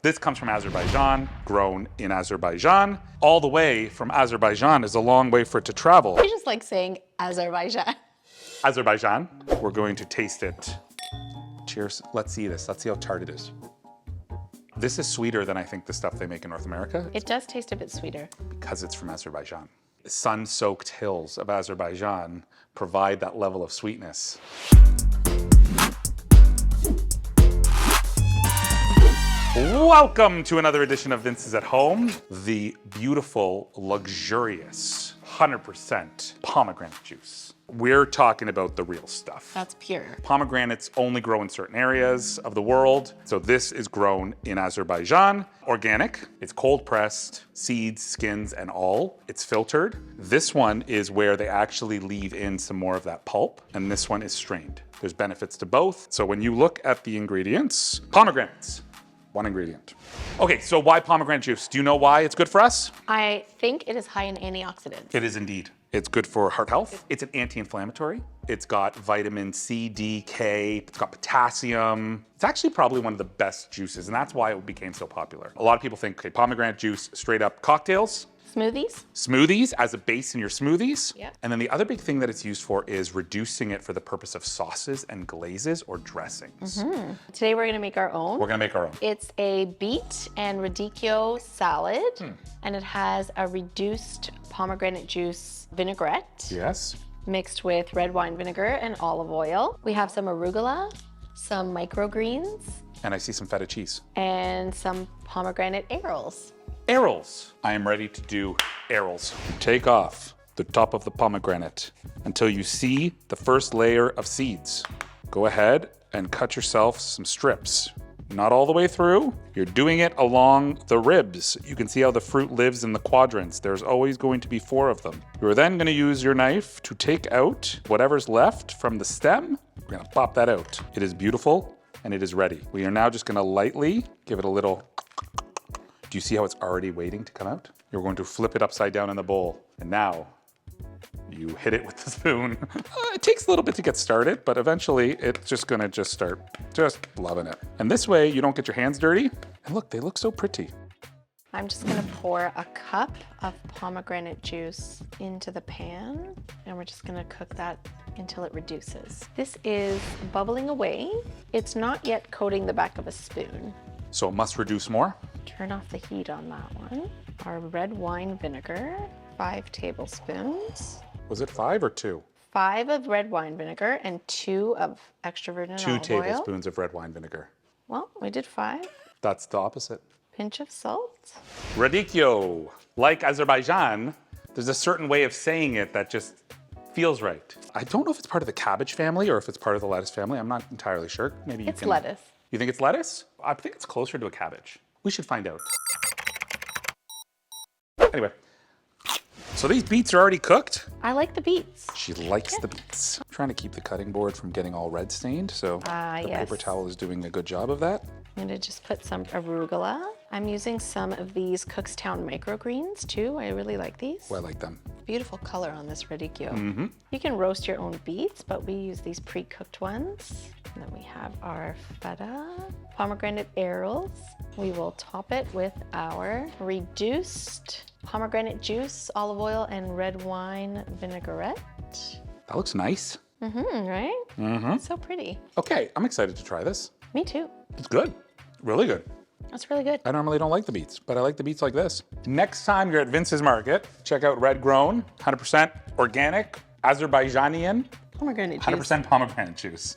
This comes from Azerbaijan, grown in Azerbaijan. All the way from Azerbaijan is a long way for it to travel. I just like saying Azerbaijan. Azerbaijan, we're going to taste it. Cheers, let's see this. Let's see how tart it is. This is sweeter than I think the stuff they make in North America. It does taste a bit sweeter. Because it's from Azerbaijan. The sun-soaked hills of Azerbaijan provide that level of sweetness. Welcome to another edition of Vince's at Home. The beautiful, luxurious, 100% pomegranate juice. We're talking about the real stuff. That's pure. Pomegranates only grow in certain areas of the world. So this is grown in Azerbaijan. Organic, it's cold pressed, seeds, skins, and all. It's filtered. This one is where they actually leave in some more of that pulp, and this one is strained. There's benefits to both. So when you look at the ingredients, pomegranates, one ingredient. Okay, so why pomegranate juice? Do you know why it's good for us? I think it is high in antioxidants. It is indeed. It's good for heart health. It's an anti-inflammatory. It's got vitamin C, D, K. It's got potassium. It's actually probably one of the best juices, and that's why it became so popular. A lot of people think, okay, pomegranate juice, straight up cocktails. Smoothies? Smoothies as a base in your smoothies. Yep. And then the other big thing that it's used for is reducing it for the purpose of sauces and glazes or dressings. Today we're gonna make our own. We're gonna make our own. It's a beet and radicchio salad, and it has a reduced pomegranate juice vinaigrette Yes. mixed with red wine vinegar and olive oil. We have some arugula, some microgreens, And I see some feta cheese. and some pomegranate arils. Arils. I am ready to do arils. Take off the top of the pomegranate until you see the first layer of seeds. Go ahead and cut yourself some strips. Not all the way through. You're doing it along the ribs. You can see how the fruit lives in the quadrants. There's always going to be 4 of them. You're then going to use your knife to take out whatever's left from the stem. We're going to pop that out. It is beautiful and it is ready. We are now just going to lightly give it a little. Do you see how it's already waiting to come out? You're going to flip it upside down in the bowl. And now you hit it with the spoon. It takes a little bit to get started, but eventually it's just gonna start loving it. And this way you don't get your hands dirty. And look, they look so pretty. I'm just gonna pour a cup of pomegranate juice into the pan, and we're just gonna cook that until it reduces. This is bubbling away. It's not yet coating the back of a spoon. So it must reduce more. Turn off the heat on that one. Our red wine vinegar, 5 tablespoons. Was it 5 or 2? 5 of red wine vinegar and 2 of extra virgin 2 olive oil. tablespoons of red wine vinegar. Well, we did 5. That's the opposite. Pinch of salt. Radicchio. Like Azerbaijan, there's a certain way of saying it that just feels right. I don't know if it's part of the cabbage family or if it's part of the lettuce family. I'm not entirely sure. Maybe you It's can. lettuce. You think it's lettuce? I think it's closer to a cabbage. We should find out. Anyway, so these beets are already cooked. I like the beets. She likes the beets. I'm trying to keep the cutting board from getting all red stained, so the yes. paper towel is doing a good job of that. I'm gonna just put some arugula. I'm using some of these Cookstown microgreens too. I really like these. Oh, I like them. Beautiful color on this radicchio. You can roast your own beets, but we use these pre-cooked ones. And then we have our feta, pomegranate arils. We will top it with our reduced pomegranate juice, olive oil, and red wine vinaigrette. That looks nice. Right? So pretty. Okay, I'm excited to try this. Me too. It's good, really good. That's really good. I normally don't like the beets, but I like the beets like this. Next time you're at Vince's Market, check out Red Grown, 100% organic, Azerbaijanian, Pomegranate juice. 100% pomegranate juice.